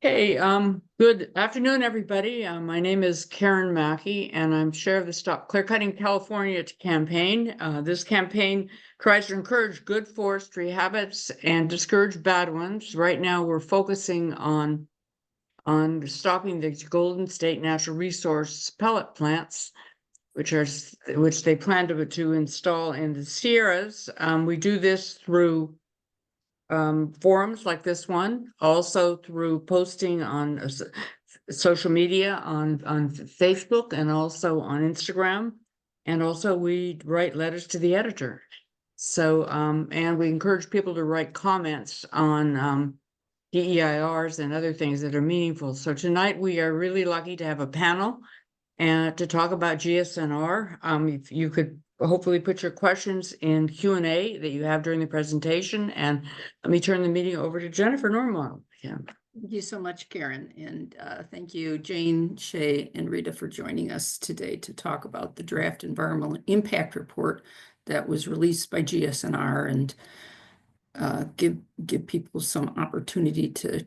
Hey, good afternoon, everybody. My name is Karen Mackey, and I'm chair of the Stop Clearcutting California campaign. This campaign tries to encourage good forestry habits and discourage bad ones. Right now, we're focusing on stopping the Golden State Natural Resource pellet plants, which they plan to install in the Sierras. We do this through forums like this one, also through posting on social media on Facebook and also on Instagram. And also we write letters to the editor. So, and we encourage people to write comments on DEIRs and other things that are meaningful. So tonight we are really lucky to have a panel and to talk about GSNR. If you could hopefully put your questions in Q&A that you have during the presentation, and let me turn the meeting over to Jennifer Normand. Yeah. Thank you so much, Karen, and thank you, Jane, Shaye, and Rita for joining us today to talk about the draft environmental impact report that was released by GSNR and give people some opportunity to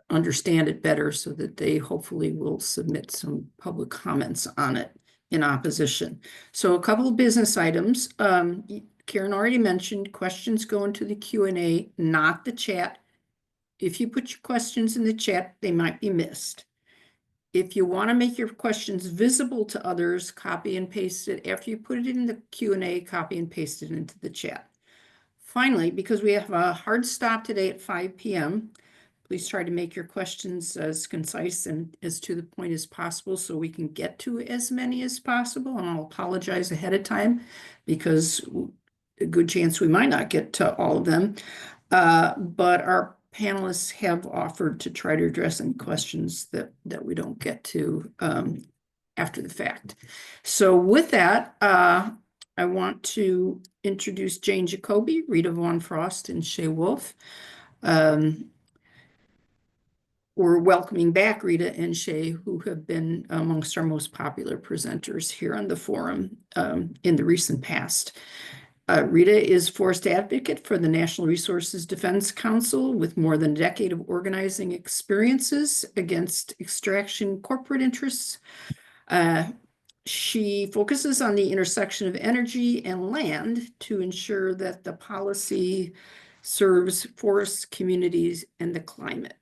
understand it better so that they hopefully will submit some public comments on it in opposition. So a couple of business items. Karen already mentioned questions go into the Q&A, not the chat. If you put your questions in the chat, they might be missed. If you want to make your questions visible to others, copy and paste it. After you put it in the Q&A, copy and paste it into the chat. Finally, because we have a hard stop today at 5 p.m., please try to make your questions as concise and as to the point as possible so we can get to as many as possible. And I'll apologize ahead of time because a good chance we might not get to all of them. But our panelists have offered to try to address any questions that we don't get to after the fact. So with that, I want to introduce Jane Jacoby, Rita Vaughn Frost, and Shaye Wolf. We're welcoming back Rita and Shaye, who have been amongst our most popular presenters here on the forum in the recent past. Rita is forest advocate for the National Resources Defense Council with more than a decade of organizing experiences against extraction corporate interests. She focuses on the intersection of energy and land to ensure that the policy serves forests, communities, and the climate.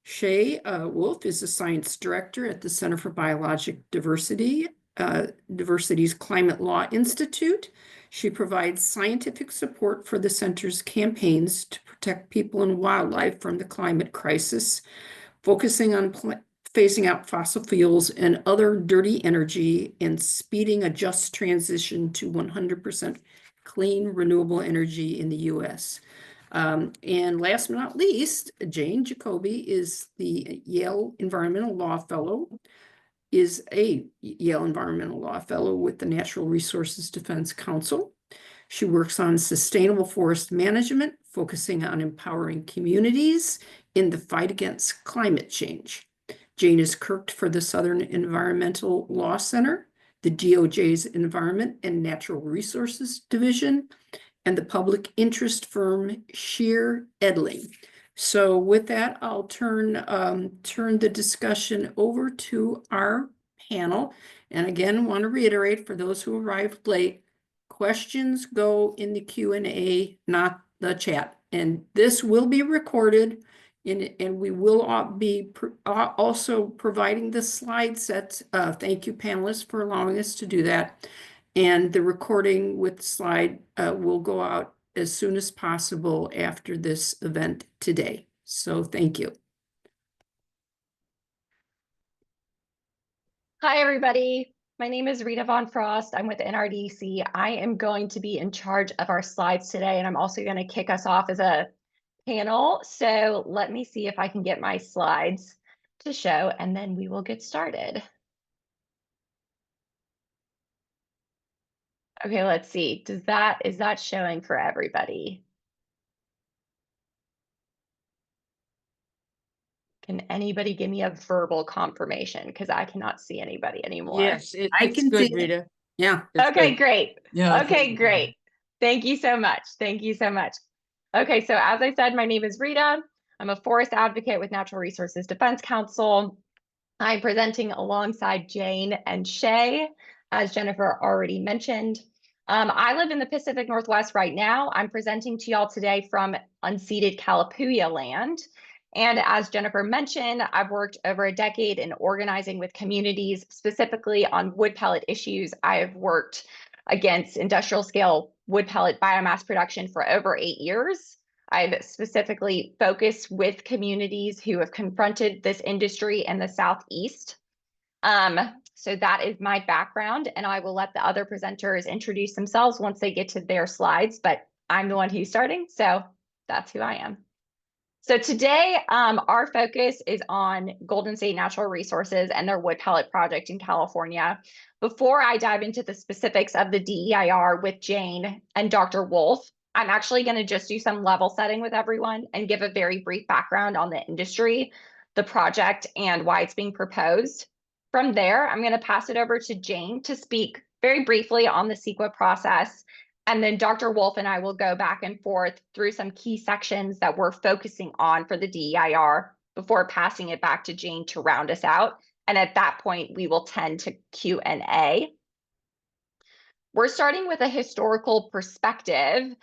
Shaye Wolf is a science director at the Center for Biologic Diversity, Diversity's Climate Law Institute. She provides scientific support for the center's campaigns to protect people and wildlife from the climate crisis, focusing on phasing out fossil fuels and other dirty energy and speeding a just transition to 100% clean, renewable energy in the U.S. And last but not least, Jane Jacoby is the Yale Environmental Law Fellow, with the Natural Resources Defense Council. She works on sustainable forest management, focusing on empowering communities in the fight against climate change. Jane is clerked for the Southern Environmental Law Center, the DOJ's Environment and Natural Resources Division, and the public interest firm Shear Edling. So with that, I'll turn the discussion over to our panel. And again, want to reiterate for those who arrived late, questions go in the Q&A, not the chat. And this will be recorded, and we will be also providing the slide sets. Thank you, panelists, for allowing us to do that. And the recording with slide will go out as soon as possible after this event today. So thank you. Hi, everybody. My name is Rita Vaughn Frost. I'm with NRDC. I am going to be in charge of our slides today, and I'm also going to kick us off as a panel. So let me see if I can get my slides to show, and then we will get started. Okay, let's see. Is that showing for everybody? Can anybody give me a verbal confirmation? Because I cannot see anybody anymore. Yes, it's good, Rita. Yeah. Okay, good. great. Yeah. Okay, great. Thank you so much. Thank you so much. Okay, so as I said, my name is Rita. I'm a forest advocate with Natural Resources Defense Council. I'm presenting alongside Jane and Shaye, as Jennifer already mentioned. I live in the Pacific Northwest right now. I'm presenting to y'all today from unceded Kalapuya land. And as Jennifer mentioned, I've worked over a decade in organizing with communities, specifically on wood pellet issues. I have worked against industrial scale wood pellet biomass production for over 8 years. I've specifically focused with communities who have confronted this industry in the Southeast. So that is my background, and I will let the other presenters introduce themselves once they get to their slides, but I'm the one who's starting, so that's who I am. So today, our focus is on Golden State Natural Resources and their wood pellet project in California. Before I dive into the specifics of the DEIR with Jane and Dr. Wolf, I'm actually going to just do some level setting with everyone and give a very brief background on the industry, the project, and why it's being proposed. From there, I'm going to pass it over to Jane to speak very briefly on the CEQA process. And then Dr. Wolf and I will go back and forth through some key sections that we're focusing on for the DEIR before passing it back to Jane to round us out. And at that point, we will tend to Q&A. We're starting with a historical perspective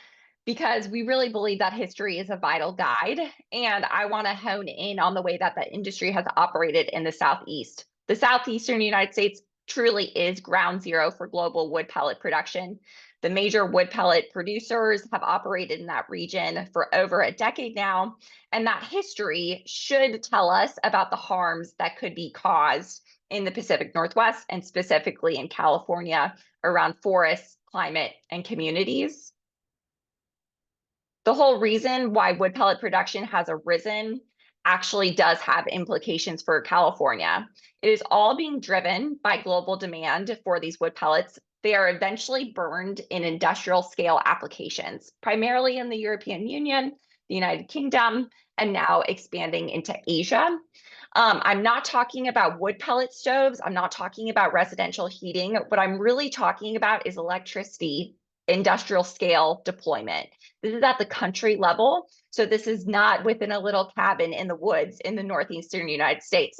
because we really believe that history is a vital guide. And I want to hone in on the way that the industry has operated in the Southeast. The Southeastern United States truly is ground zero for global wood pellet production. The major wood pellet producers have operated in that region for over a decade now, and that history should tell us about the harms that could be caused in the Pacific Northwest and specifically in California around forests, climate, and communities. The whole reason why wood pellet production has arisen actually does have implications for California. It is all being driven by global demand for these wood pellets. They are eventually burned in industrial scale applications, primarily in the European Union, the United Kingdom, and now expanding into Asia. I'm not talking about wood pellet stoves. I'm not talking about residential heating. What I'm really talking about is electricity, industrial scale deployment. This is at the country level. So this is not within a little cabin in the woods in the northeastern United States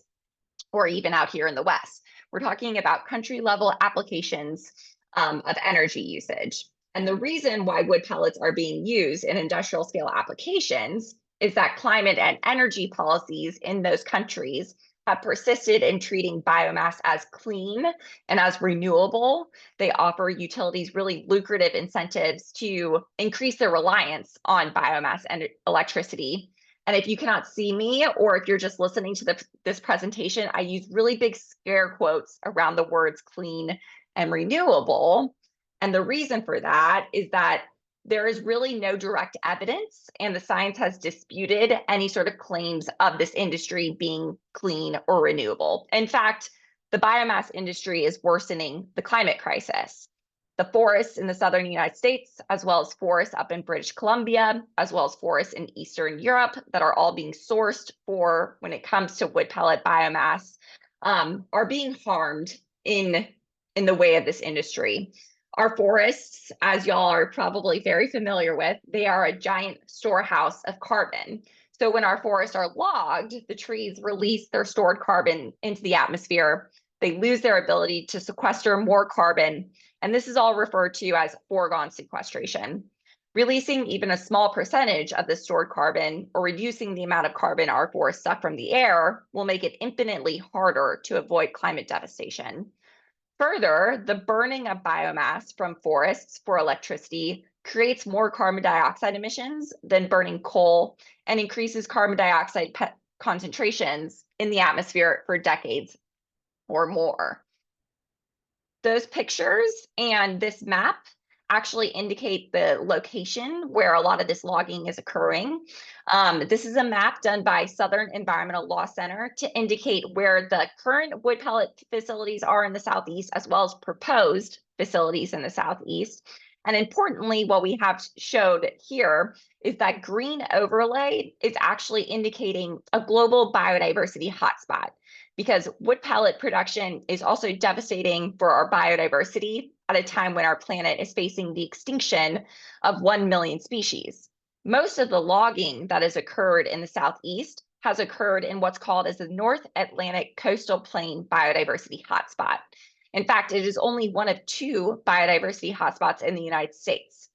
or even out here in the West. We're talking about country level applications of energy usage. And the reason why wood pellets are being used in industrial scale applications is that climate and energy policies in those countries have persisted in treating biomass as clean and as renewable. They offer utilities really lucrative incentives to increase their reliance on biomass and electricity. And if you cannot see me, or if you're just listening to this presentation, I use really big scare quotes around the words clean and renewable. And the reason for that is that there is really no direct evidence, and the science has disputed any sort of claims of this industry being clean or renewable. In fact, the biomass industry is worsening the climate crisis. The forests in the southern United States, as well as forests up in British Columbia, as well as forests in Eastern Europe that are all being sourced for when it comes to wood pellet biomass, are being harmed in the way of this industry. Our forests, as y'all are probably very familiar with, they are a giant storehouse of carbon. So when our forests are logged, the trees release their stored carbon into the atmosphere. They lose their ability to sequester more carbon. And this is all referred to as foregone sequestration. Releasing even a small percentage of the stored carbon or reducing the amount of carbon our forests suck from the air will make it infinitely harder to avoid climate devastation. Further, the burning of biomass from forests for electricity creates more carbon dioxide emissions than burning coal and increases carbon dioxide concentrations in the atmosphere for decades or more. Those pictures and this map actually indicate the location where a lot of this logging is occurring. This is a map done by Southern Environmental Law Center to indicate where the current wood pellet facilities are in the Southeast, as well as proposed facilities in the Southeast. And importantly, what we have showed here is that green overlay is actually indicating a global biodiversity hotspot, because wood pellet production is also devastating for our biodiversity at a time when our planet is facing the extinction of 1 million species. Most of the logging that has occurred in the Southeast has occurred in what's called as the North Atlantic Coastal Plain Biodiversity Hotspot. In fact, it is only one of 2 biodiversity hotspots in the United States.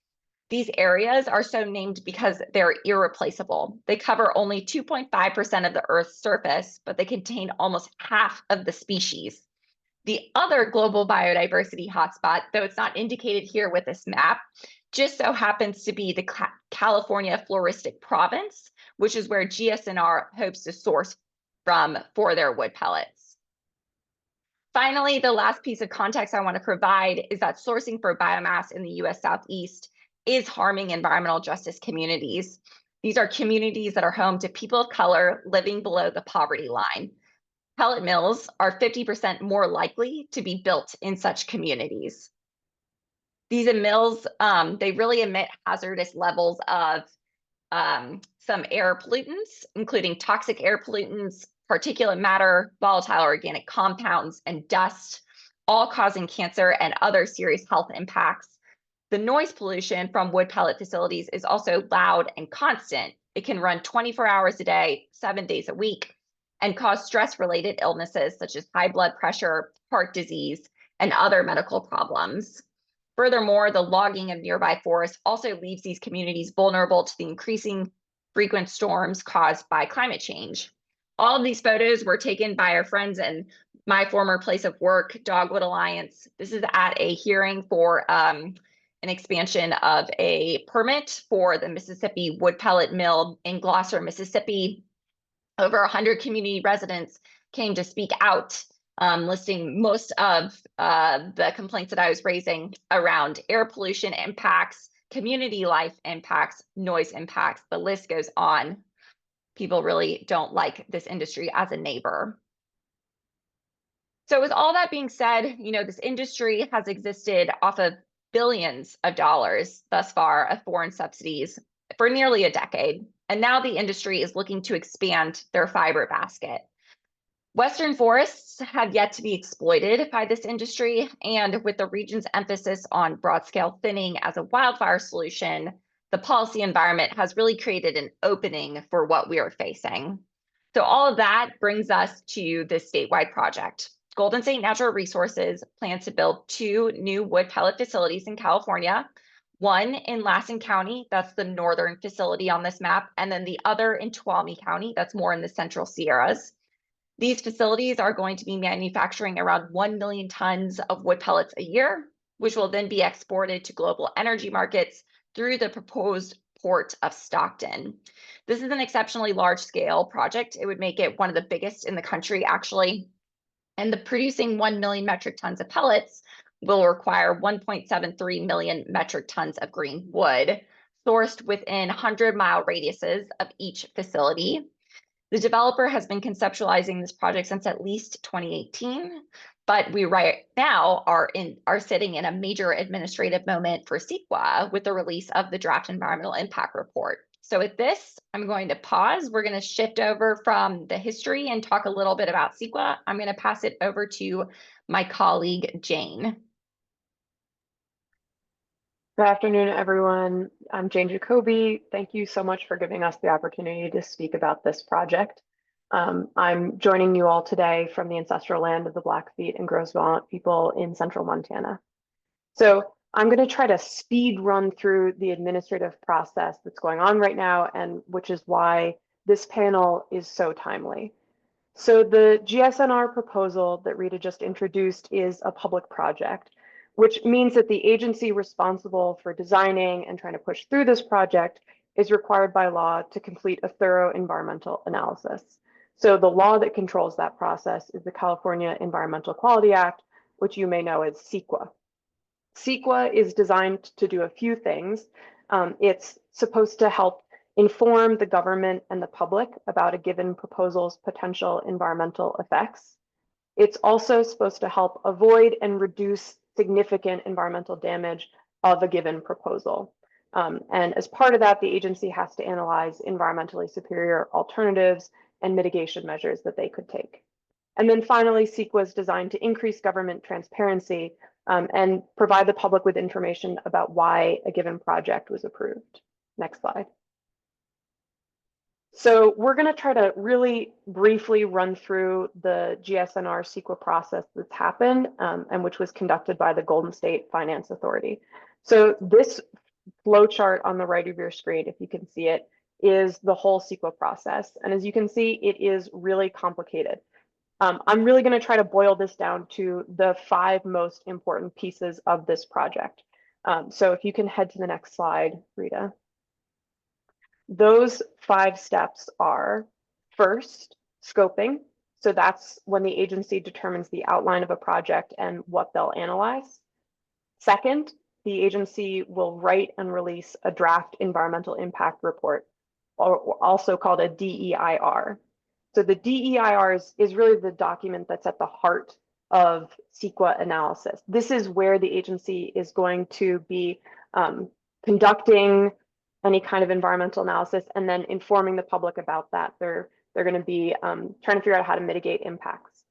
These areas are so named because they're irreplaceable. They cover only 2.5% of the Earth's surface, but they contain almost half of the species. The other global biodiversity hotspot, though it's not indicated here with this map, just so happens to be the California Floristic Province, which is where GSNR hopes to source from for their wood pellets. Finally, the last piece of context I want to provide is that sourcing for biomass in the US Southeast is harming environmental justice communities. These are communities that are home to people of color living below the poverty line. Pellet mills are 50% more likely to be built in such communities. These mills, they really emit hazardous levels of some air pollutants, including toxic air pollutants, particulate matter, volatile organic compounds, and dust, all causing cancer and other serious health impacts. The noise pollution from wood pellet facilities is also loud and constant. It can run 24 hours a day, 7 days a week, and cause stress-related illnesses such as high blood pressure, heart disease, and other medical problems. Furthermore, the logging of nearby forests also leaves these communities vulnerable to the increasing frequent storms caused by climate change. All of these photos were taken by our friends and my former place of work, Dogwood Alliance. This is at a hearing for an expansion of a permit for the Mississippi Wood Pellet Mill in Gloucester, Mississippi. Over 100 community residents came to speak out, listing most of the complaints that I was raising around air pollution impacts, community life impacts, noise impacts. The list goes on. People really don't like this industry as a neighbor. So with all that being said, this industry has existed off of billions of dollars thus far of foreign subsidies for nearly a decade. And now the industry is looking to expand their fiber basket. Western forests have yet to be exploited by this industry, and with the region's emphasis on broad-scale thinning as a wildfire solution, the policy environment has really created an opening for what we are facing. So all of that brings us to this statewide project. Golden State Natural Resources plans to build 2 new wood pellet facilities in California, one in Lassen County, that's the northern facility on this map, and then the other in Tuolumne County, that's more in the Central Sierras. These facilities are going to be manufacturing around 1 million tons of wood pellets a year, which will then be exported to global energy markets through the proposed Port of Stockton. This is an exceptionally large-scale project. It would make it one of the biggest in the country, actually. And the producing 1 million metric tons of pellets will require 1.73 million metric tons of green wood, sourced within 100-mile radiuses of each facility. The developer has been conceptualizing this project since at least 2018, but we right now are sitting in a major administrative moment for CEQA with the release of the draft environmental impact report. So with this, I'm going to pause. We're going to shift over from the history and talk a little bit about CEQA. I'm going to pass it over to my colleague, Jane. Good afternoon, everyone. I'm Jane Jacoby. Thank you so much for giving us the opportunity to speak about this project. I'm joining you all today from the ancestral land of the Blackfeet and Gros Ventre people in central Montana. So I'm going to try to speed run through the administrative process that's going on right now, and which is why this panel is so timely. So the GSNR proposal that Rita just introduced is a public project, which means that the agency responsible for designing and trying to push through this project is required by law to complete a thorough environmental analysis. So the law that controls that process is the California Environmental Quality Act, which you may know as CEQA. CEQA is designed to do a few things. It's supposed to help inform the government and the public about a given proposal's potential environmental effects. It's also supposed to help avoid and reduce significant environmental damage of a given proposal. And as part of that, the agency has to analyze environmentally superior alternatives and mitigation measures that they could take. And then finally, CEQA is designed to increase government transparency and provide the public with information about why a given project was approved. Next slide. So we're going to try to really briefly run through the GSNR CEQA process that's happened and which was conducted by the Golden State Finance Authority. So this flow chart on the right of your screen, if you can see it, is the whole CEQA process. And as you can see, it is really complicated. I'm really going to try to boil this down to the 5 most important pieces of this project. So if you can head to the next slide, Rita. Those 5 steps are, first, scoping. So that's when the agency determines the outline of a project and what they'll analyze. Second, the agency will write and release a draft environmental impact report, or also called a DEIR. So the DEIR is really the document that's at the heart of CEQA analysis. This is where the agency is going to be conducting any kind of environmental analysis and then informing the public about that. They're going to be trying to figure out how to mitigate impacts.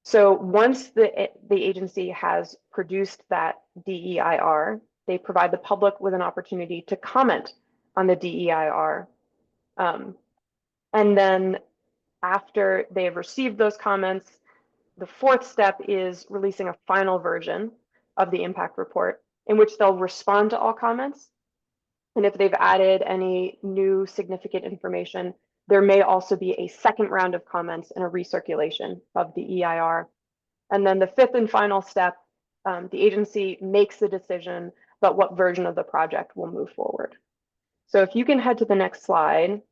So once the agency has produced that DEIR, they provide the public with an opportunity to comment on the DEIR. And then after they have received those comments, the 4th step is releasing a final version of the impact report in which they'll respond to all comments. And if they've added any new significant information, there may also be a second round of comments and a recirculation of the EIR. And then the 5th and final step, the agency makes the decision about what version of the project will move forward. So if you can head to the next slide,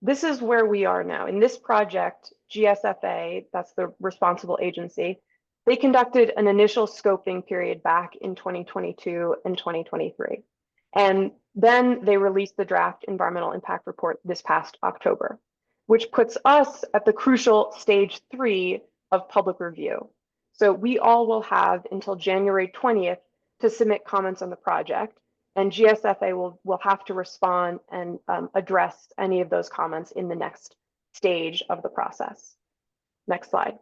this is where we are now. In this project, GSFA, that's the responsible agency, they conducted an initial scoping period back in 2022 and 2023. And then they released the draft environmental impact report this past October, which puts us at the crucial stage 3 of public review. So we all will have until January 20th to submit comments on the project, and GSFA will have to respond and address any of those comments in the next stage of the process. Next slide.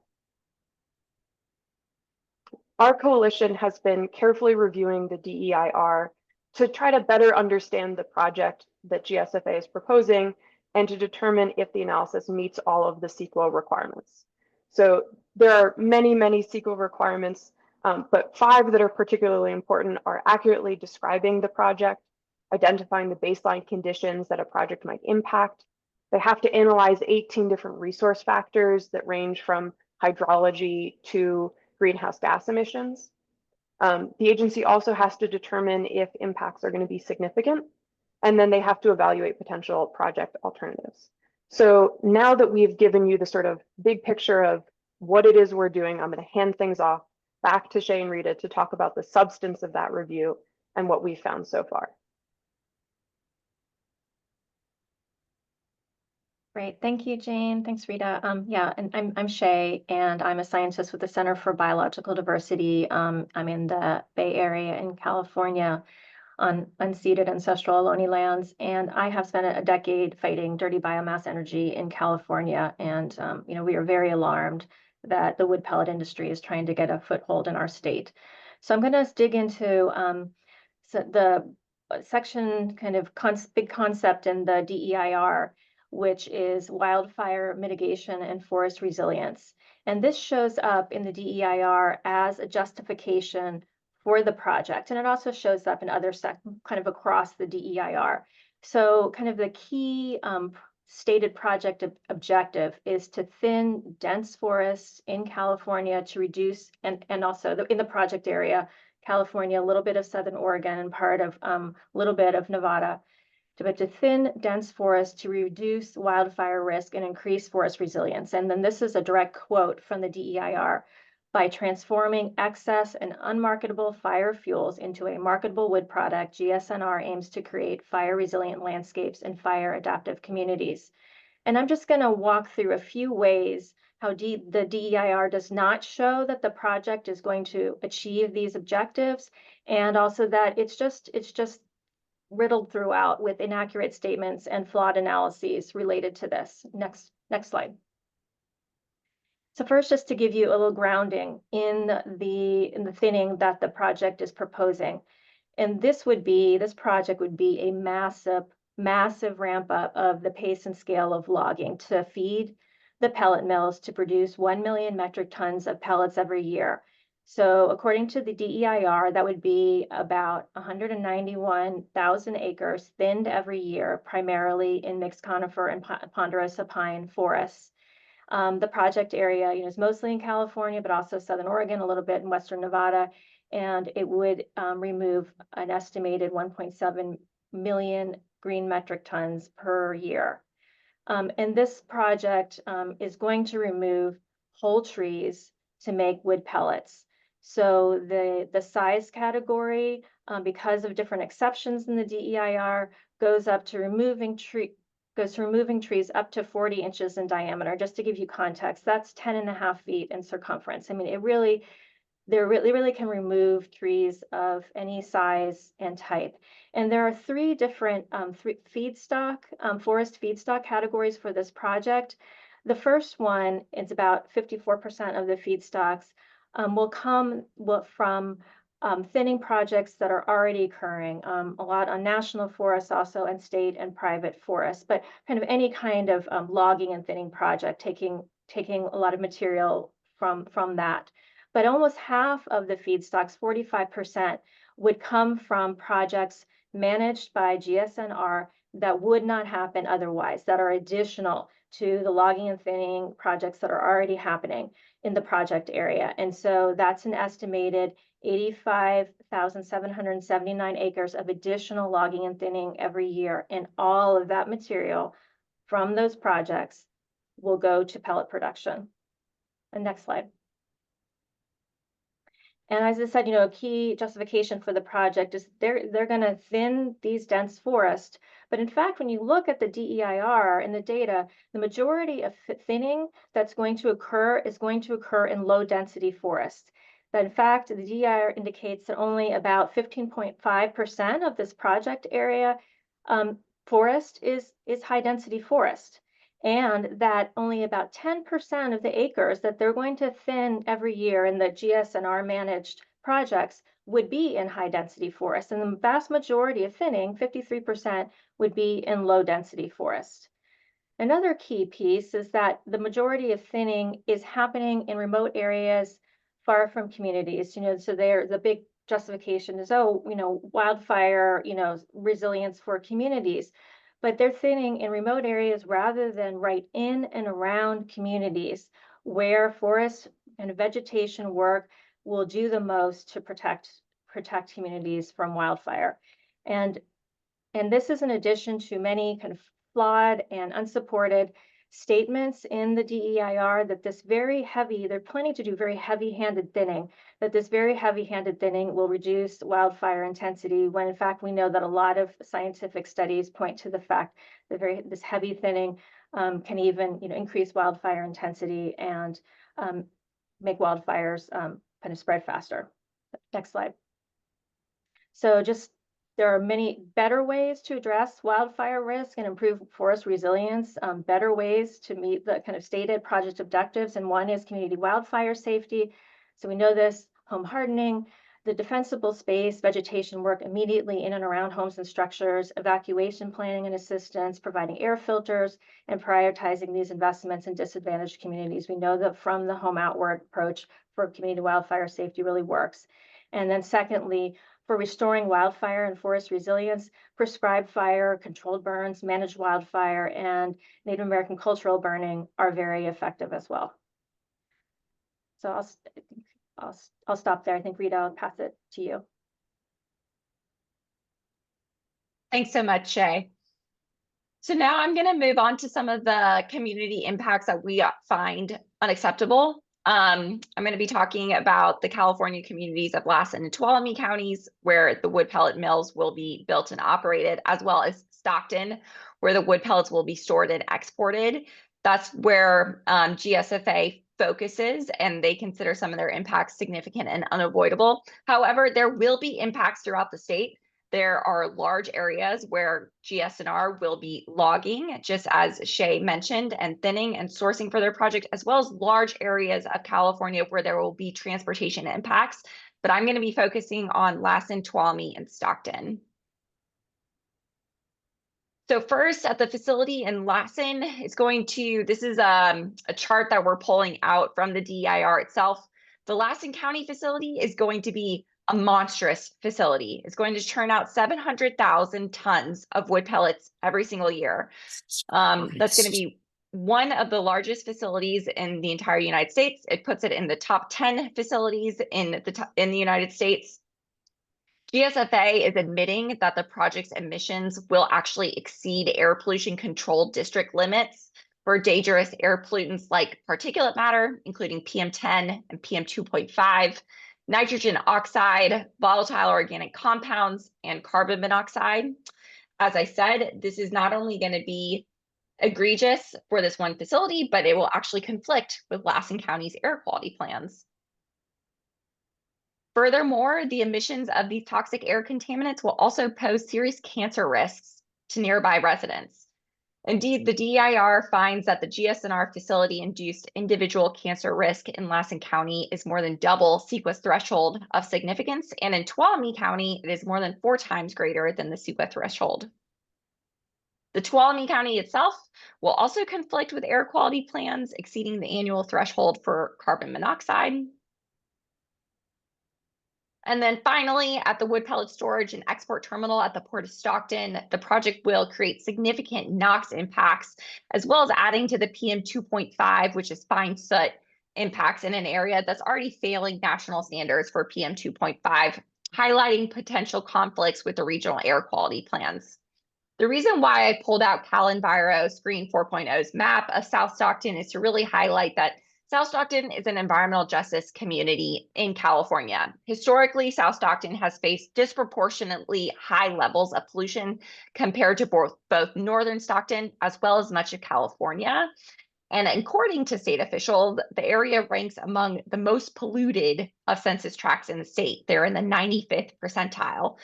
Our coalition has been carefully reviewing the DEIR to try to better understand the project that GSFA is proposing and to determine if the analysis meets all of the CEQA requirements. So there are many, many CEQA requirements, but 5 that are particularly important are accurately describing the project, identifying the baseline conditions that a project might impact. They have to analyze 18 different resource factors that range from hydrology to greenhouse gas emissions. The agency also has to determine if impacts are going to be significant, and then they have to evaluate potential project alternatives. So now that we've given you the sort of big picture of what it is we're doing, I'm going to hand things off back to Shaye and Rita to talk about the substance of that review and what we've found so far. Great, thank you, Jane. Thanks, Rita. Yeah, and I'm Shaye, and I'm a scientist with the Center for Biological Diversity. I'm in the Bay Area in California on unceded ancestral Ohlone lands, and I have spent a decade fighting dirty biomass energy in California. And we are very alarmed that the wood pellet industry is trying to get a foothold in our state. So I'm going to dig into the section kind of big concept in the DEIR, which is wildfire mitigation and forest resilience. And this shows up in the DEIR as a justification for the project. And it also shows up in other kind of across the DEIR. So kind of the key stated project objective is to thin dense forests in California to reduce, and also in the project area, California, a little bit of Southern Oregon and part of a little bit of Nevada, but to thin dense forests to reduce wildfire risk and increase forest resilience. And then this is a direct quote from the DEIR. By transforming excess and unmarketable fire fuels into a marketable wood product, GSNR aims to create fire resilient landscapes and fire adaptive communities. And I'm just going to walk through a few ways how the DEIR does not show that the project is going to achieve these objectives, and also that it's just riddled throughout with inaccurate statements and flawed analyses related to this. Next slide. So first, just to give you a little grounding in the thinning that the project is proposing. And this project would be a massive massive ramp up of the pace and scale of logging to feed the pellet mills to produce 1 million metric tons of pellets every year. So according to the DEIR, that would be about 191,000 acres thinned every year, primarily in mixed conifer and ponderosa pine forests. The project area, is mostly in California, but also Southern Oregon, a little bit in Western Nevada, and it would remove an estimated 1.7 million green metric tons per year. And this project is going to remove whole trees to make wood pellets. So the size category, because of different exceptions in the DEIR, goes to removing trees up to 40 inches in diameter. Just to give you context, that's 10.5 feet in circumference. I mean, they really can remove trees of any size and type. And there are 3 different forest feedstock categories for this project. The first one is about 54% of the feedstocks will come from thinning projects that are already occurring, a lot on national forests also, and state and private forests, but kind of any kind of logging and thinning project taking a lot of material from that. But almost half of the feedstocks, 45%, would come from projects managed by GSNR that would not happen otherwise, that are additional to the logging and thinning projects that are already happening in the project area. And so that's an estimated 85,779 acres of additional logging and thinning every year. And all of that material from those projects will go to pellet production. And next slide. And as I said, a key justification for the project is they're going to thin these dense forests. But in fact, when you look at the DEIR and the data, the majority of thinning that's going to occur is going to occur in low density forests. That in fact, the DEIR indicates that only about 15.5% of this project area forest is high density forest. And that only about 10% of the acres that they're going to thin every year in the GSNR managed projects would be in high density forests. And the vast majority of thinning, 53%, would be in low density forest. Another key piece is that the majority of thinning is happening in remote areas far from communities. So the big justification is, wildfire, resilience for communities. But they're thinning in remote areas rather than right in and around communities where forest and vegetation work will do the most to protect communities from wildfire. And this is in addition to many kind of flawed and unsupported statements in the DEIR that they're planning to do very heavy-handed thinning, that this very heavy-handed thinning will reduce wildfire intensity, when in fact we know that a lot of scientific studies point to the fact that this heavy thinning can even increase wildfire intensity and make wildfires kind of spread faster. Next slide. So there are many better ways to address wildfire risk and improve forest resilience, better ways to meet the kind of stated project objectives. And one is community wildfire safety. So we know this, home hardening, the defensible space, vegetation work immediately in and around homes and structures, evacuation planning and assistance, providing air filters, and prioritizing these investments in disadvantaged communities. We know that from the home outward approach for community wildfire safety really works. And then secondly, for restoring wildfire and forest resilience, prescribed fire, controlled burns, managed wildfire, and Native American cultural burning are very effective as well. So I'll stop there. I think Rita, I'll pass it to you. Thanks so much, Shaye. So now I'm going to move on to some of the community impacts that we find unacceptable. I'm going to be talking about the California communities of Lassen and Tuolumne counties, where the wood pellet mills will be built and operated, as well as Stockton, where the wood pellets will be stored and exported. That's where GSFA focuses, and they consider some of their impacts significant and unavoidable. However, there will be impacts throughout the state. There are large areas where GSNR will be logging, just as Shaye mentioned, and thinning and sourcing for their project, as well as large areas of California where there will be transportation impacts. But I'm going to be focusing on Lassen, Tuolumne, and Stockton. So first at the facility in Lassen, it's going to, this is a chart that we're pulling out from the DEIR itself. The Lassen County facility is going to be a monstrous facility. It's going to churn out 700,000 tons of wood pellets every single year. That's going to be one of the largest facilities in the entire United States. It puts it in the top 10 facilities in the United States. GSFA is admitting that the project's emissions will actually exceed air pollution control district limits for dangerous air pollutants like particulate matter, including PM10 and PM2.5, nitrogen oxide, volatile organic compounds, and carbon monoxide. As I said, this is not only going to be egregious for this one facility, but it will actually conflict with Lassen County's air quality plans. Furthermore, the emissions of these toxic air contaminants will also pose serious cancer risks to nearby residents. Indeed, the DEIR finds that the GSNR facility-induced individual cancer risk in Lassen County is more than double CEQA's threshold of significance, and in Tuolumne County, it is more than 4 times greater than the CEQA threshold. The Tuolumne County itself will also conflict with air quality plans exceeding the annual threshold for carbon monoxide. And then finally, at the wood pellet storage and export terminal at the Port of Stockton, the project will create significant NOx impacts, as well as adding to the PM2.5, which is fine soot impacts in an area that's already failing national standards for PM2.5, highlighting potential conflicts with the regional air quality plans. The reason why I pulled out Cal Enviro Screen 4.0's map of South Stockton is to really highlight that South Stockton is an environmental justice community in California. Historically, South Stockton has faced disproportionately high levels of pollution compared to both northern Stockton as well as much of California. And according to state officials, the area ranks among the most polluted of census tracts in the state. They're in the 95th percentile.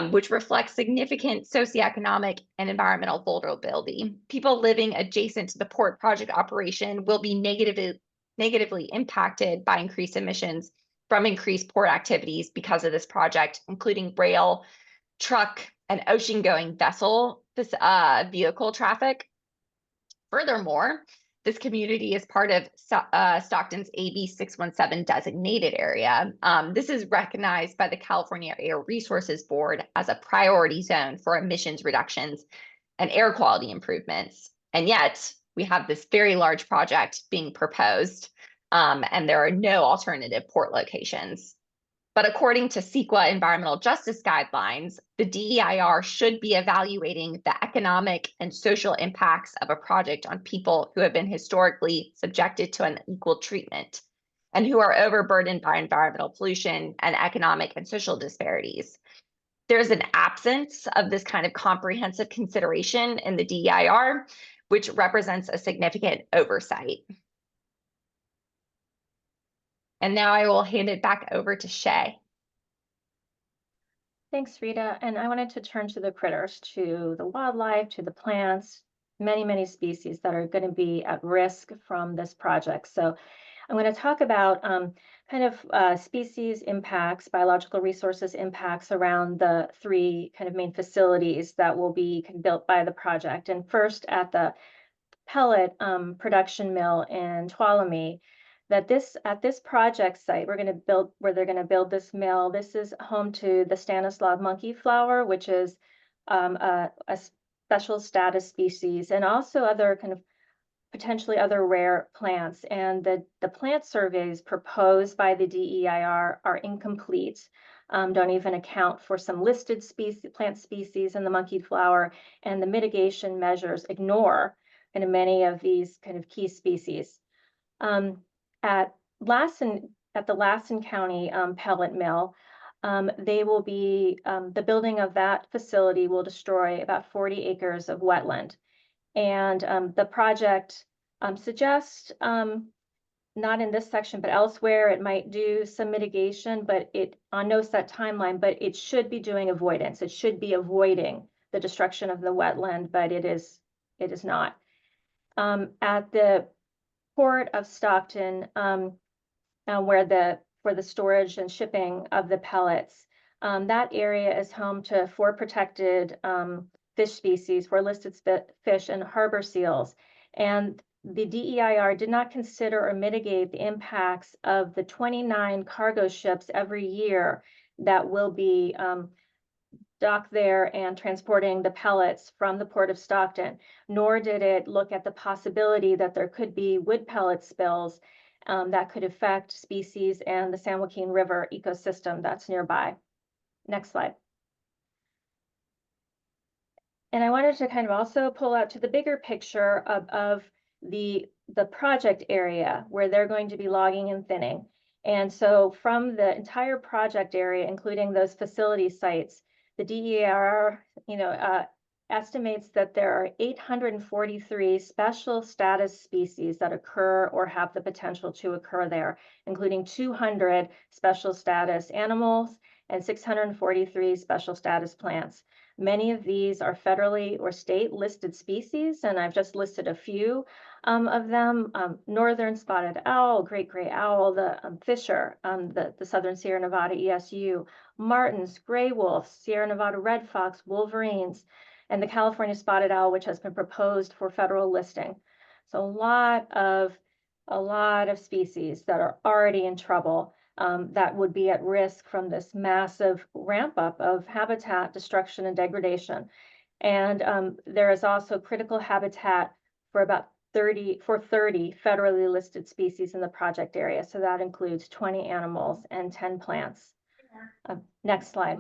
Which reflects significant socioeconomic and environmental vulnerability. People living adjacent to the port project operation will be negatively impacted by increased emissions from increased port activities because of this project, including rail, truck, and ocean-going vessel vehicle traffic. Furthermore, this community is part of Stockton's AB 617 designated area. This is recognized by the California Air Resources Board as a priority zone for emissions reductions and air quality improvements. And yet we have this very large project being proposed, and there are no alternative port locations. But according to CEQA environmental justice guidelines, the DEIR should be evaluating the economic and social impacts of a project on people who have been historically subjected to unequal treatment and who are overburdened by environmental pollution and economic and social disparities. There's an absence of this kind of comprehensive consideration in the DEIR, which represents a significant oversight. And now I will hand it back over to Shaye. Thanks, Rita. And I wanted to turn to the critters, to the wildlife, to the plants, many species that are going to be at risk from this project. So I'm going to talk about species impacts, biological resources impacts around the 3 kind of main facilities that will be built by the project. And first at the pellet production mill in Tuolumne, that at this project site where they're going to build this mill. This is home to the Stanislav monkey flower, which is a special status species, and also other potentially other rare plants. And the plant surveys proposed by the DEIR are incomplete, don't even account for some listed plant species in the monkey flower, and the mitigation measures ignore many of these key species. At the Lassen County pellet mill, they will be, the building of that facility will destroy about 40 acres of wetland. And the project suggests, not in this section, but elsewhere, it might do some mitigation, but it on no set timeline, but it should be doing avoidance. It should be avoiding the destruction of the wetland, but it is not. At the Port of Stockton, for the storage and shipping of the pellets, that area is home to 4 protected fish species for listed fish and harbor seals. And the DEIR did not consider or mitigate the impacts of the 29 cargo ships every year that will be docked there and transporting the pellets from the Port of Stockton, nor did it look at the possibility that there could be wood pellet spills that could affect species and the San Joaquin River ecosystem that's nearby. Next slide. And I wanted to kind of also pull out to the bigger picture of the project area where they're going to be logging and thinning. And so from the entire project area, including those facility sites, the DEIR, estimates that there are 843 special status species that occur or have the potential to occur there, including 200 special status animals and 643 special status plants. Many of these are federally or state listed species, and I've just listed a few of them. Northern spotted owl, great gray owl, the fisher, the Southern Sierra Nevada ESU, martins, gray wolves, Sierra Nevada red fox, wolverines, and the California spotted owl, which has been proposed for federal listing. So a lot of species that are already in trouble that would be at risk from this massive ramp up of habitat destruction and degradation. And there is also critical habitat for about 30 federally listed species in the project area. So that includes 20 animals and 10 plants. Next slide.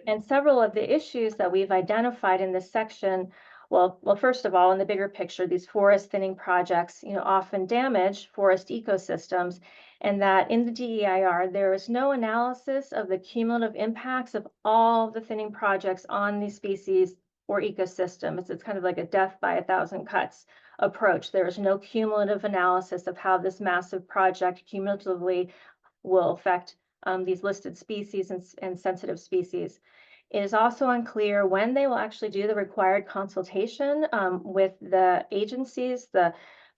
And several of the issues that we've identified in this section, well, first of all, in the bigger picture, these forest thinning projects, often damage forest ecosystems, and that in the DEIR, there is no analysis of the cumulative impacts of all the thinning projects on these species or ecosystems. It's kind of like a death by 1,000 cuts approach. There is no cumulative analysis of how this massive project cumulatively will affect these listed species and sensitive species. It is also unclear when they will actually do the required consultation with the agencies, the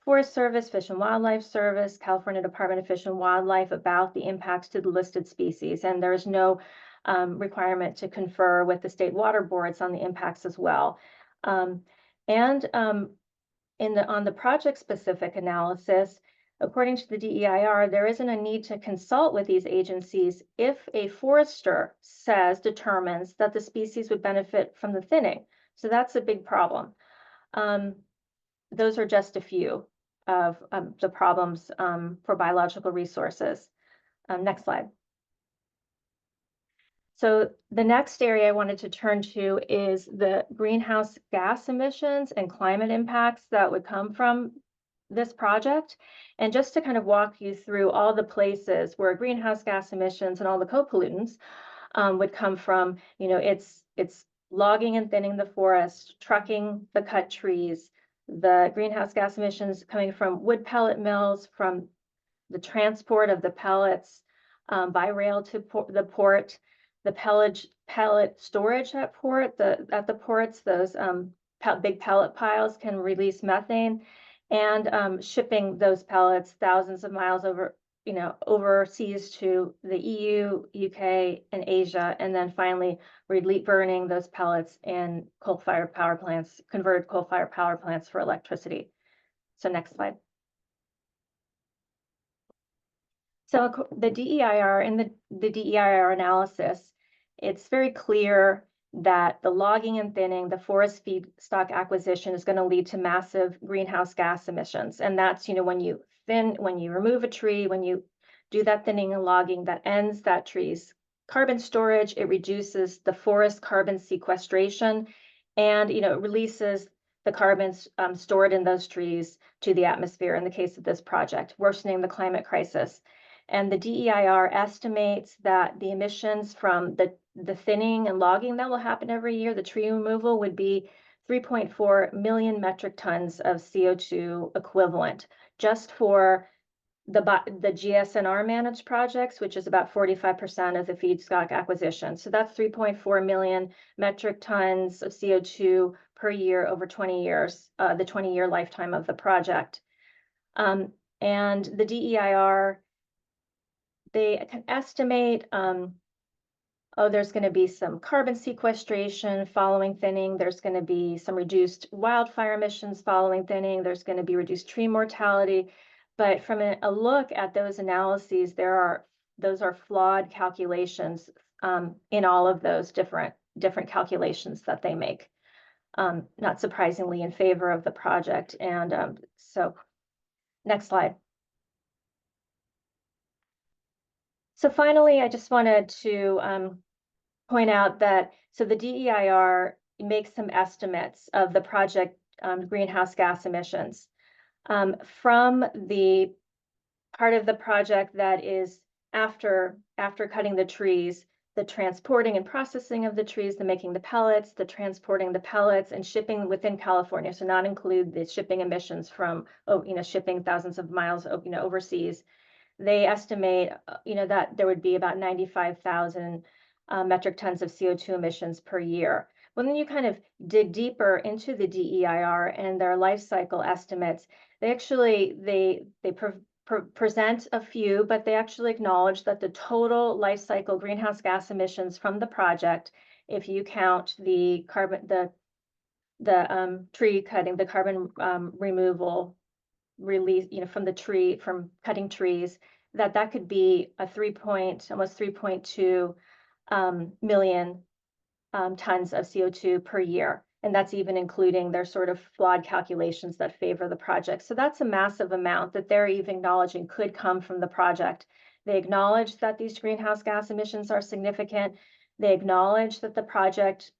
Forest Service, Fish and Wildlife Service, California Department of Fish and Wildlife about the impacts to the listed species. And there is no requirement to confer with the state water boards on the impacts as well. On the project specific analysis, according to the DEIR, there isn't a need to consult with these agencies if a forester determines that the species would benefit from the thinning. So that's a big problem. Those are just a few of the problems for biological resources. Next slide. So the next area I wanted to turn to is the greenhouse gas emissions and climate impacts that would come from this project. And just to kind of walk you through all the places where greenhouse gas emissions and all the co-pollutants would come from, it's logging and thinning the forest, trucking the cut trees, the greenhouse gas emissions coming from wood pellet mills, from the transport of the pellets by rail to the port, the pellet storage at the ports, those big pellet piles can release methane, and shipping those pellets thousands of miles overseas to the EU, UK, and Asia, and then finally burning those pellets in coal-fired power plants, converted coal-fired power plants for electricity. So next slide. So the DEIR, in the DEIR analysis, it's very clear that the logging and thinning, the forest feedstock acquisition is going to lead to massive greenhouse gas emissions. And that's, when you remove a tree, when you do that thinning and logging, that ends that tree's carbon storage, it reduces the forest carbon sequestration, and, it releases the carbons stored in those trees to the atmosphere in the case of this project, worsening the climate crisis. And the DEIR estimates that the emissions from the thinning and logging that will happen every year, the tree removal, would be 3.4 million metric tons of CO2 equivalent just for the GSNR managed projects, which is about 45% of the feedstock acquisition. So that's 3.4 million metric tons of CO2 per year over 20 years, the 20-year lifetime of the project. And the DEIR, they can estimate oh, there's going to be some carbon sequestration following thinning. There's going to be some reduced wildfire emissions following thinning. There's going to be reduced tree mortality. But from a look at those analyses, those are flawed calculations in all of those different calculations that they make. Not surprisingly, in favor of the project. And so, next slide. So finally, I just wanted to point out that, so the DEIR makes some estimates of the project greenhouse gas emissions from the part of the project that is after cutting the trees, the transporting and processing of the trees, the making the pellets, the transporting the pellets and shipping within California. So not include the shipping emissions from, shipping thousands of miles, overseas. They estimate, that there would be about 95,000 metric tons of CO2 emissions per year. When then you kind of dig deeper into the DEIR and their life cycle estimates, they actually, they present a few, but they actually acknowledge that the total life cycle greenhouse gas emissions from the project, if you count the carbon, the tree cutting, the carbon removal, release, from the tree, from cutting trees, that could be a almost 3.2 million tons of CO2 per year. And that's even including their sort of flawed calculations that favor the project. So that's a massive amount that they're even acknowledging could come from the project. They acknowledge that these greenhouse gas emissions are significant. They acknowledge that the project,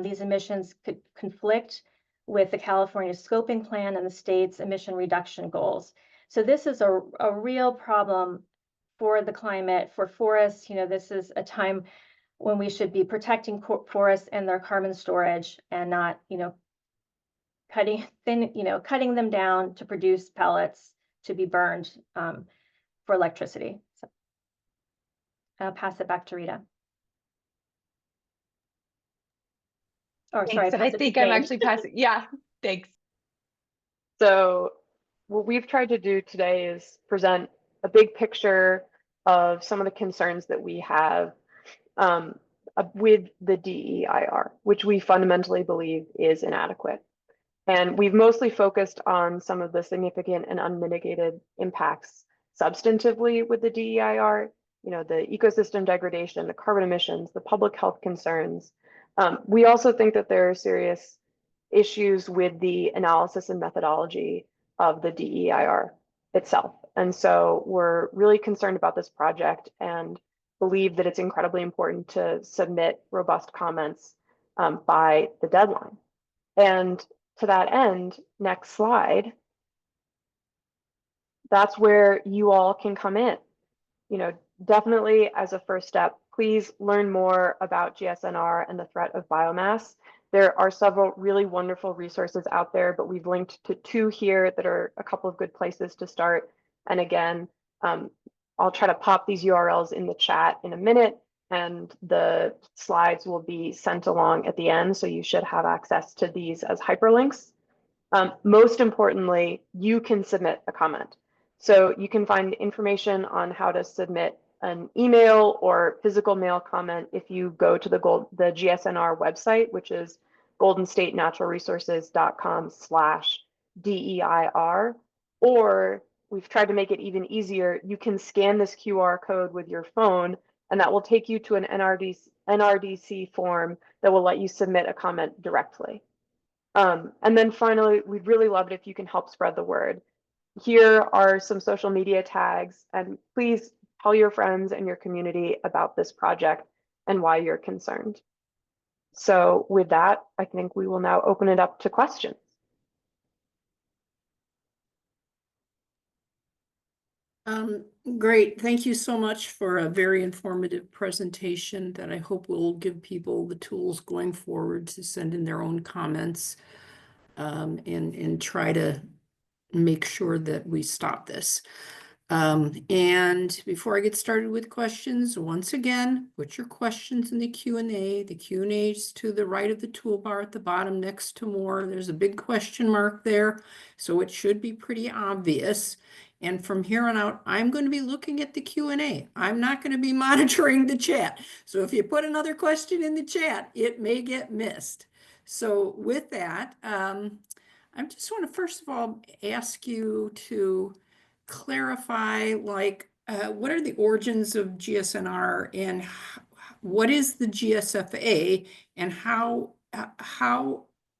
these emissions could conflict with the California scoping plan and the state's emission reduction goals. So this is a real problem for the climate, for forests. This is a time when we should be protecting forests and their carbon storage and not, cutting them down to produce pellets to be burned for electricity. So I'll pass it back to Rita. Or sorry, Thanks. pass And I it to think I'm Jane. actually passing. Yeah, thanks. So what we've tried to do today is present a big picture of some of the concerns that we have with the DEIR, which we fundamentally believe is inadequate. And we've mostly focused on some of the significant and unmitigated impacts substantively with the DEIR, the ecosystem degradation, the carbon emissions, the public health concerns. We also think that there are serious issues with the analysis and methodology of the DEIR itself. And so we're really concerned about this project and believe that it's incredibly important to submit robust comments by the deadline. And to that end, next slide, that's where you all can come in. Definitely as a first step, please learn more about GSNR and the threat of biomass. There are several really wonderful resources out there, but we've linked to 2 here that are a couple of good places to start. And again, I'll try to pop these URLs in the chat in a minute, and the slides will be sent along at the end, so you should have access to these as hyperlinks. Most importantly, you can submit a comment. So you can find information on how to submit an email or physical mail comment if you go to the GSNR website, which is goldenstatenaturalresources.com/DEIR, or we've tried to make it even easier. You can scan this QR code with your phone, and that will take you to an NRDC form that will let you submit a comment directly. And then finally, we'd really love it if you can help spread the word. Here are some social media tags, and please tell your friends and your community about this project and why you're concerned. So with that, I think we will now open it up to questions. Great. Thank you so much for a very informative presentation that I hope will give people the tools going forward to send in their own comments and try to make sure that we stop this. And before I get started with questions, once again, put your questions in the Q&A. The Q&A is to the right of the toolbar at the bottom next to more. There's a big question mark there, so it should be pretty obvious. And from here on out, I'm going to be looking at the Q&A. I'm not going to be monitoring the chat. So if you put another question in the chat, it may get missed. So with that, I just want to first of all ask you to clarify, like, what are the origins of GSNR and what is the GSFA and how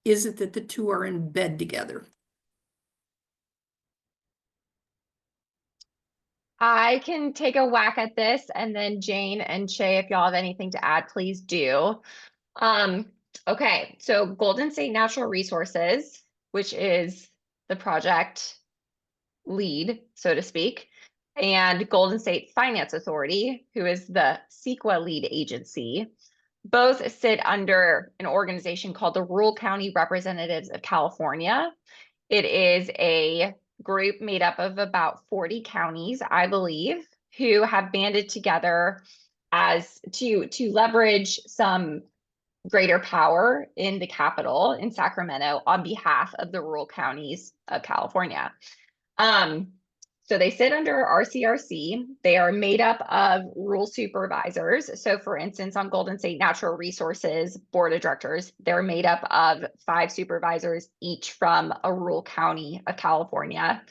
is it that the two are in bed together? I can take a whack at this, and then Jane and Shaye, if y'all have anything to add, please do. Okay, so Golden State Natural Resources, which is the project lead, so to speak, and Golden State Finance Authority, who is the CEQA lead agency, both sit under an organization called the Rural County Representatives of California. It is a group made up of about 40 counties, I believe, who have banded together as to leverage some greater power in the capital in Sacramento on behalf of the rural counties of California. So they sit under RCRC. They are made up of rural supervisors. So for instance, on Golden State Natural Resources Board of Directors, they're made up of 5 supervisors, each from a rural county of California.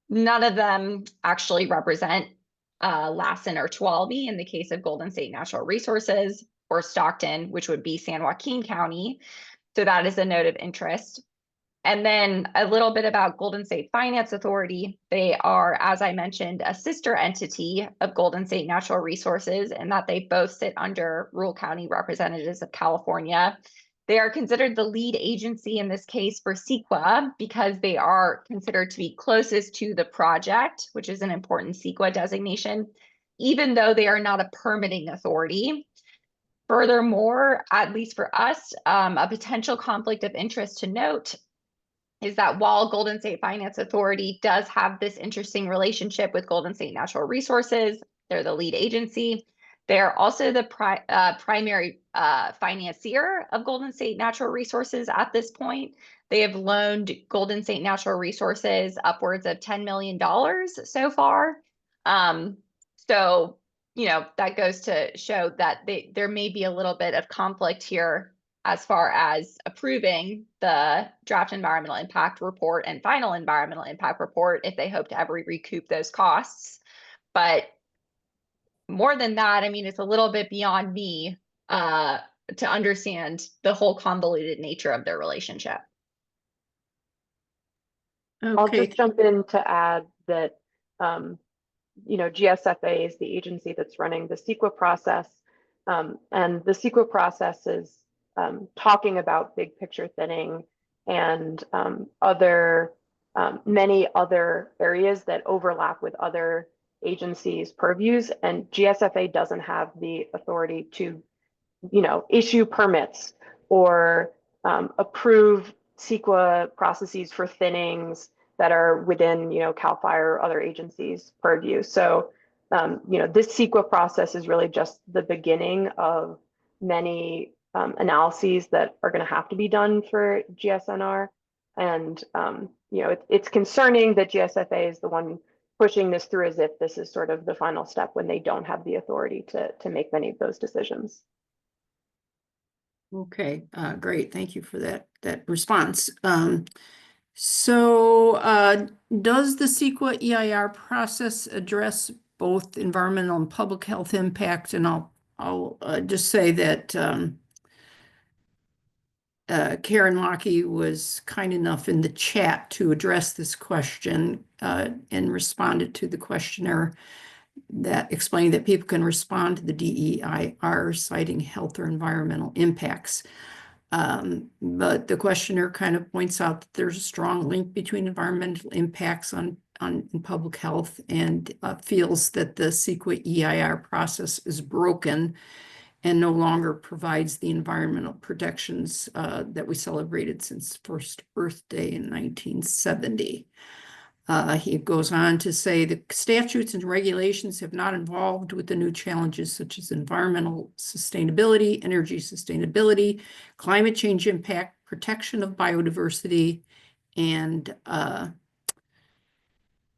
None of them actually represent Lassen or Tuolumne in the case of Golden State Natural Resources, or Stockton, which would be San Joaquin County. So that is a note of interest. And then a little bit about Golden State Finance Authority. They are, as I mentioned, a sister entity of Golden State Natural Resources, and that they both sit under Rural County Representatives of California. They are considered the lead agency in this case for CEQA because they are considered to be closest to the project, which is an important CEQA designation, even though they are not a permitting authority. Furthermore, at least for us, a potential conflict of interest to note is that while Golden State Finance Authority does have this interesting relationship with Golden State Natural Resources, they're the lead agency, they're also the primary financier of Golden State Natural Resources at this point. They have loaned Golden State Natural Resources upwards of $10 million so far. So, you know, that goes to show that there may be a little bit of conflict here as far as approving the draft environmental impact report and final environmental impact report if they hope to ever recoup those costs. But more than that, I mean, it's a little bit beyond me to understand the whole convoluted nature of their relationship. Okay. I'll just jump in to add that, you know, GSFA is the agency that's running the CEQA process. And the CEQA process is talking about big picture thinning and many other areas that overlap with other agencies' purviews. And GSFA doesn't have the authority to, you know, issue permits or approve CEQA processes for thinnings that are within, you know, CAL FIRE or other agencies' purview. So, you know, this CEQA process is really just the beginning of many analyses that are going to have to be done for GSNR. And, you know, it's concerning that GSFA is the one pushing this through as if this is sort of the final step when they don't have the authority to make many of those decisions. Okay, great. Thank you for that response. So does the CEQA EIR process address both environmental and public health impact? And I'll just say that Karen Locke was kind enough in the chat to address this question and responded to the questioner that explained that people can respond to the DEIR citing health or environmental impacts. But the questioner kind of points out that there's a strong link between environmental impacts on public health and feels that the CEQA EIR process is broken and no longer provides the environmental protections that we celebrated since first Earth Day in 1970. He goes on to say the statutes and regulations have not evolved with the new challenges such as environmental sustainability, energy sustainability, climate change impact, protection of biodiversity, and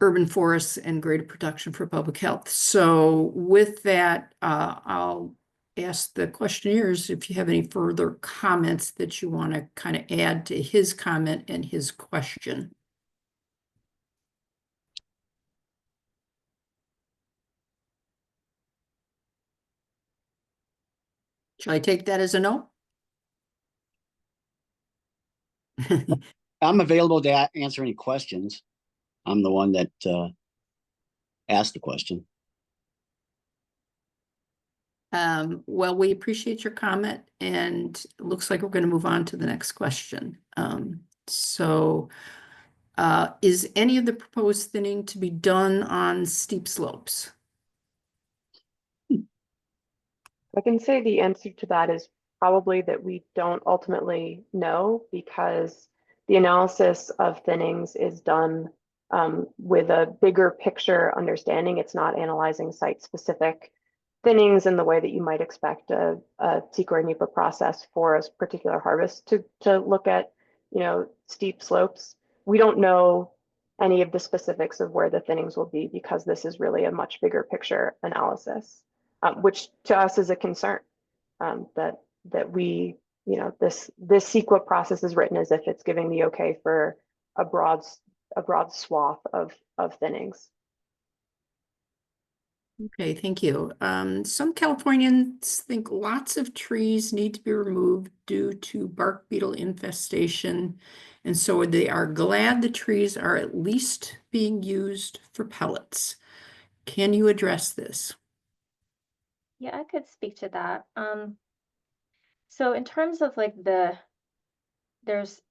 urban forests and greater protection for public health. So with that, I'll ask the questionnaires if you have any further comments that you want to kind of add to his comment and his question. Shall I take that as a no? I'm available to answer any questions. I'm the one that asked the question. Well, we appreciate your comment, and it looks like we're going to move on to the next question. Is any of the proposed thinning to be done on steep slopes? I can say the answer to that is probably that we don't ultimately know, because the analysis of thinnings is done with a bigger picture understanding. It's not analyzing site-specific thinnings in the way that you might expect a SEQA or NEPA process for a particular harvest to look at, steep slopes. We don't know any of the specifics of where the thinnings will be, because this is really a much bigger picture analysis, which to us is a concern, that we, this SEQA process is written as if it's giving the okay for a broad swath of thinnings. Okay, thank you. Some Californians think lots of trees need to be removed due to bark beetle infestation, and so they are glad the trees are at least being used for pellets. Can you address this? Yeah, I could speak to that. So in terms of like there's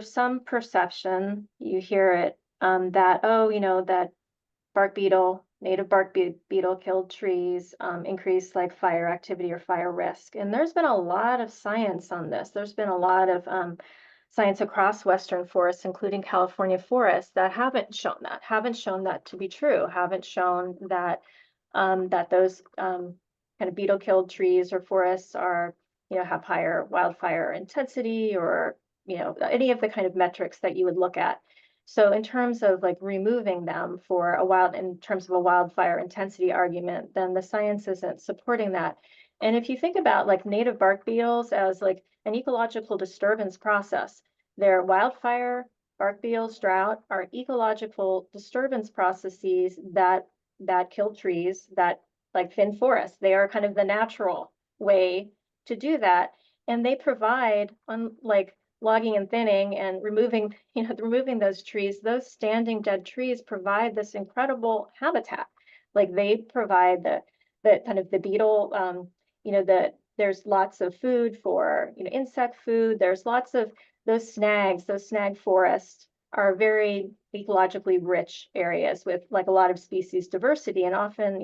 some perception, you hear it, that, oh, that native bark beetle killed trees, increased like fire activity or fire risk. And there's been a lot of science on this. There's been a lot of science across Western forests, including California forests, that haven't shown that to be true, haven't shown that that those kind of beetle killed trees or forests are, have higher wildfire intensity, or, any of the kind of metrics that you would look at. So in terms of like removing them in terms of a wildfire intensity argument, then the science isn't supporting that. And if you think about like native bark beetles as like an ecological disturbance process, their wildfire, bark beetles, drought are ecological disturbance processes that kill trees, that like thin forests. They are kind of the natural way to do that. And they provide, like logging and thinning and removing those trees, those standing dead trees provide this incredible habitat. Like they provide the kind of the beetle, there's lots of food for, insect food. There's lots of those snag forests are very ecologically rich areas with like a lot of species diversity, and often,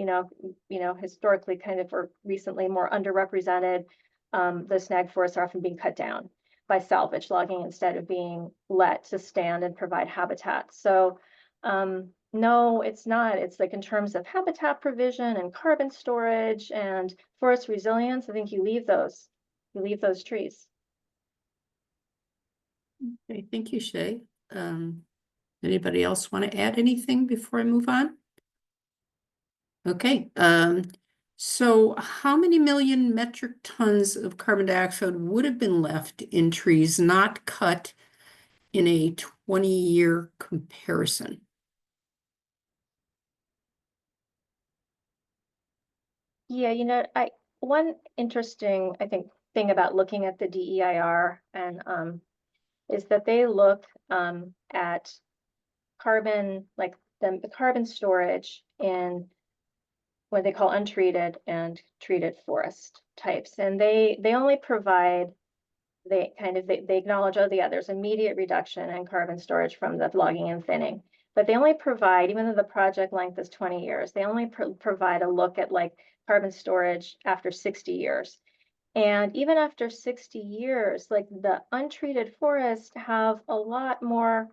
historically kind of, or recently more underrepresented. The snag forests are often being cut down by salvage logging instead of being let to stand and provide habitat. So no, it's not. It's like in terms of habitat provision and carbon storage and forest resilience, I think you leave those trees. Okay, thank you, Shaye. Anybody else want to add anything before I move on? Okay, so how many million metric tons of carbon dioxide would have been left in trees not cut in a 20-year comparison? Yeah, one interesting, I think, thing about looking at the DEIR and is that they look at carbon, like the carbon storage in what they call untreated and treated forest types. And they only provide, they acknowledge, oh, there's immediate reduction in carbon storage from the logging and thinning. But they only provide, even though the project length is 20 years, they only provide a look at like carbon storage after 60 years. And even after 60 years, like the untreated forests have a lot more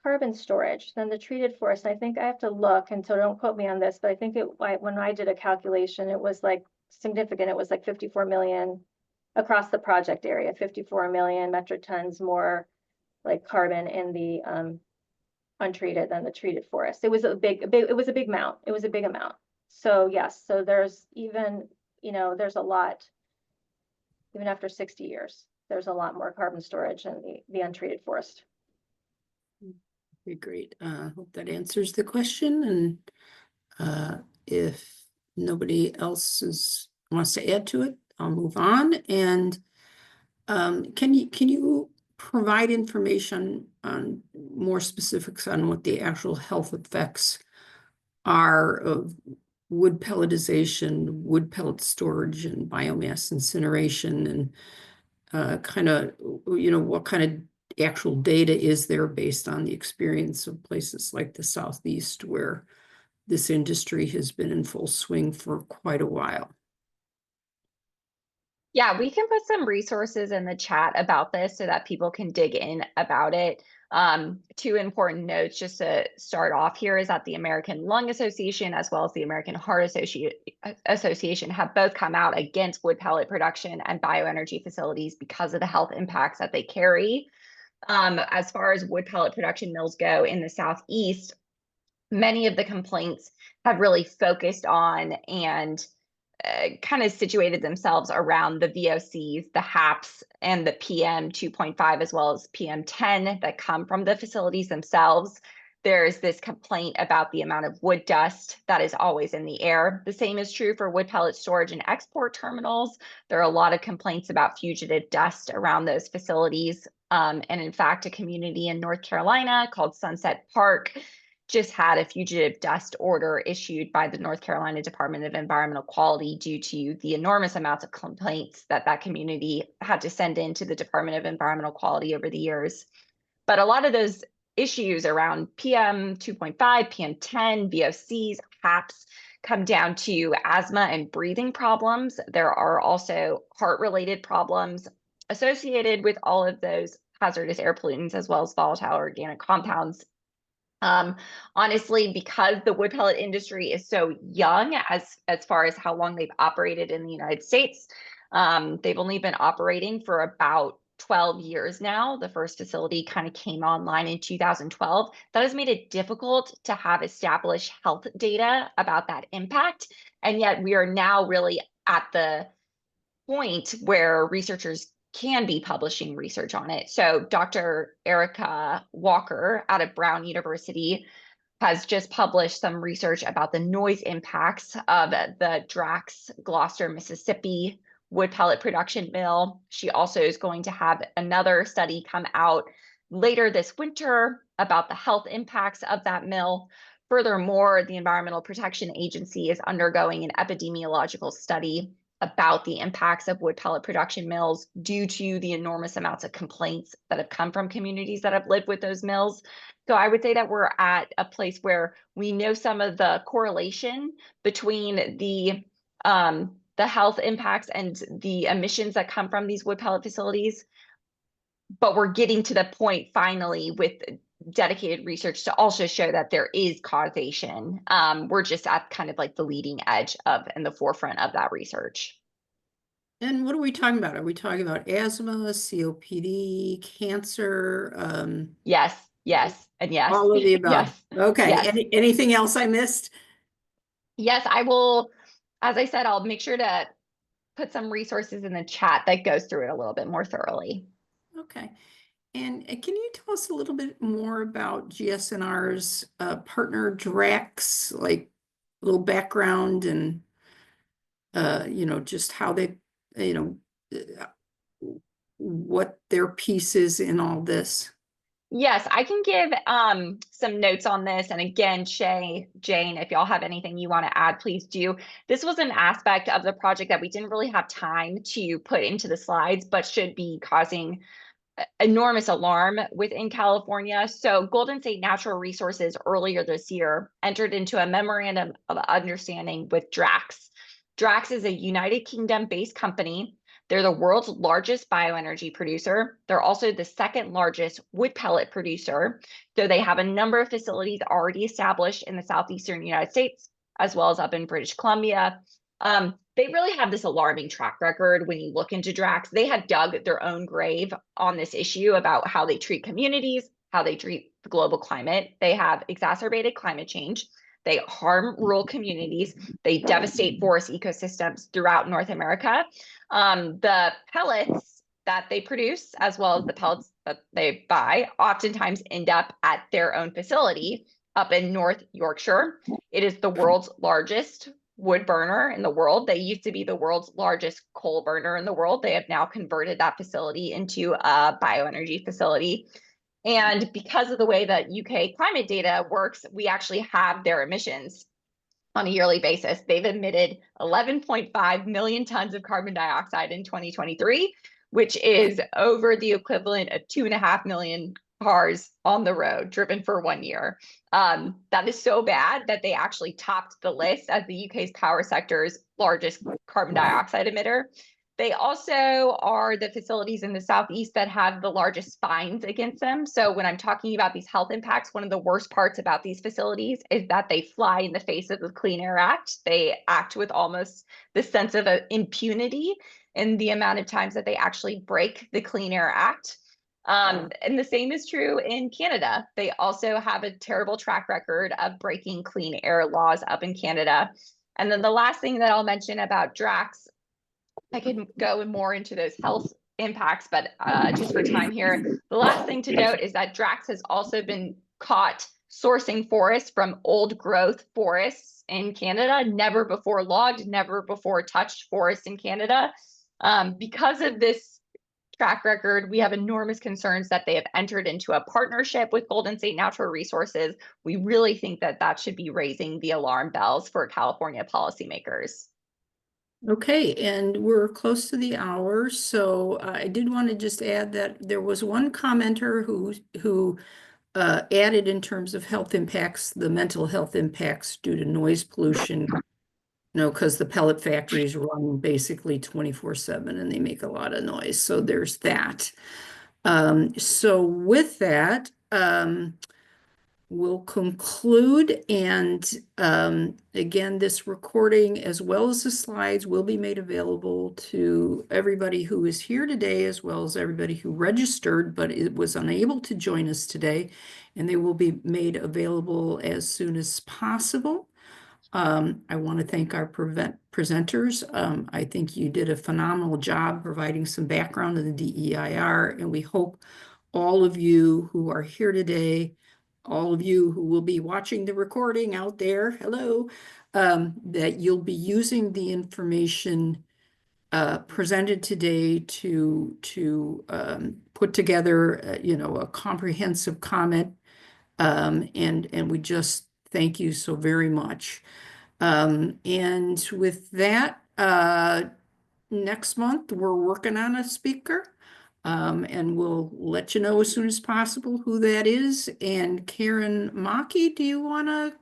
carbon storage than the treated forest. I think I have to look, and so don't quote me on this, but I think when I did a calculation, it was like significant. It was like 54 million across the project area, 54 million metric tons more like carbon in the untreated than the treated forest. It was a big amount. It was a big amount. So yes, so there's even, there's a lot, even after 60 years, there's a lot more carbon storage in the untreated forest. Okay, great. Hope that answers the question. And if nobody else wants to add to it, I'll move on. And can you provide information on more specifics on what the actual health effects are of wood pelletization, wood pellet storage, and biomass incineration, and kind of, what kind of actual data is there based on the experience of places like the Southeast, where this industry has been in full swing for quite a while? Yeah, we can put some resources in the chat about this so that people can dig in about it. Two important notes just to start off here is that the American Lung Association as well as the American Heart Association have both come out against wood pellet production and bioenergy facilities because of the health impacts that they carry. As far as wood pellet production mills go in the Southeast, many of the complaints have really focused on and kind of situated themselves around the VOCs, the HAPs, and the PM 2.5, as well as PM 10 that come from the facilities themselves. There's this complaint about the amount of wood dust that is always in the air. The same is true for wood pellet storage and export terminals. There are a lot of complaints about fugitive dust around those facilities. And in fact, a community in North Carolina called Sunset Park just had a fugitive dust order issued by the North Carolina Department of Environmental Quality due to the enormous amounts of complaints that that community had to send in to the Department of Environmental Quality over the years. But a lot of those issues around PM 2.5, PM 10, VOCs, HAPs come down to asthma and breathing problems. There are also heart-related problems associated with all of those hazardous air pollutants as well as volatile organic compounds. Honestly, because the wood pellet industry is so young as far as how long they've operated in the United States, they've only been operating for about 12 years now. The first facility kind of came online in 2012. That has made it difficult to have established health data about that impact. And yet we are now really at the point where researchers can be publishing research on it. So Dr. Erica Walker out of Brown University has just published some research about the noise impacts of the Drax, Gloucester, Mississippi wood pellet production mill. She also is going to have another study come out later this winter about the health impacts of that mill. Furthermore, the Environmental Protection Agency is undergoing an epidemiological study about the impacts of wood pellet production mills due to the enormous amounts of complaints that have come from communities that have lived with those mills. So I would say that we're at a place where we know some of the correlation between the health impacts and the emissions that come from these wood pellet facilities, but we're getting to the point finally with dedicated research to also show that there is causation. We're just at kind of like the leading edge of and the forefront of that research. And what are we talking about? Are we talking about asthma, COPD, cancer? Yes, and yes. All of the above. Yes. Okay. Yes. Anything else I missed? Yes, I will. As I said, I'll make sure to put some resources in the chat that goes through it a little bit more thoroughly. Okay. And can you tell us a little bit more about GSNR's partner Drax, like a little background and, just how they, what their piece is in all this? Yes, I can give some notes on this. And again, Shaye, Jane, if y'all have anything you want to add, please do. This was an aspect of the project that we didn't really have time to put into the slides, but should be causing enormous alarm within California. So Golden State Natural Resources earlier this year entered into a memorandum of understanding with Drax. Drax is a United Kingdom-based company They're the world's largest bioenergy producer. They're also the second largest wood pellet producer. So they have a number of facilities already established in the southeastern United States, as well as up in British Columbia. They really have this alarming track record when you look into Drax. They have dug their own grave on this issue about how they treat communities, how they treat the global climate. They have exacerbated climate change. They harm rural communities. They devastate forest ecosystems throughout North America. The pellets that they produce, as well as the pellets that they buy, oftentimes end up at their own facility up in North Yorkshire. It is the world's largest wood burner in the world. They used to be the world's largest coal burner in the world. They have now converted that facility into a bioenergy facility. And because of the way that UK climate data works, we actually have their emissions on a yearly basis. They've emitted 11.5 million tons of carbon dioxide in 2023, which is over the equivalent of 2.5 million cars on the road driven for 1 year. That is so bad that they actually topped the list as the UK's power sector's largest carbon dioxide emitter. They also are the facilities in the Southeast that have the largest fines against them. So when I'm talking about these health impacts, one of the worst parts about these facilities is that they fly in the face of the Clean Air Act. They act with almost the sense of impunity in the amount of times that they actually break the Clean Air Act. And the same is true in Canada. They also have a terrible track record of breaking clean air laws up in Canada. And then the last thing that I'll mention about Drax, I can go more into those health impacts, but just for time here, the last thing to note is that Drax has also been caught sourcing forests from old growth forests in Canada, never before logged, never before touched forests in Canada. Because of this track record, we have enormous concerns that they have entered into a partnership with Golden State Natural Resources. We really think that that should be raising the alarm bells for California policymakers. Okay, and we're close to the hour, so I did want to just add that there was one commenter who added in terms of health impacts, the mental health impacts due to noise pollution. Because the pellet factories run basically 24/7 and they make a lot of noise. So there's that. So with that, we'll conclude. And again, this recording, as well as the slides, will be made available to everybody who is here today, as well as everybody who registered, but it was unable to join us today. And they will be made available as soon as possible. I want to thank our presenters. I think you did a phenomenal job providing some background on the DEIR, and we hope all of you who are here today, all of you who will be watching the recording out there, hello, that you'll be using the information presented today to put together, a comprehensive comment, and we just thank you so very much. And with that, next month, we're working on a speaker, and we'll let you know as soon as possible who that is. And Karen Maki, do you want to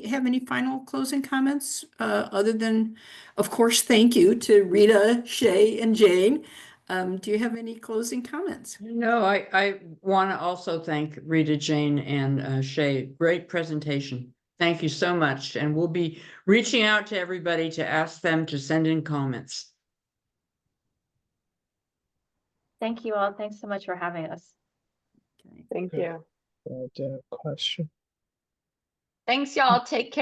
have any final closing comments, other than, of course, thank you to Rita, Shaye, and Jane. Do you have any closing comments? No, I want to also thank Rita, Jane, and Shaye. Great presentation. Thank you so much. And we'll be reaching out to everybody to ask them to send in comments. Thank you all. Thanks so much for having us. Thank you. Question. Thanks, y'all. Take care.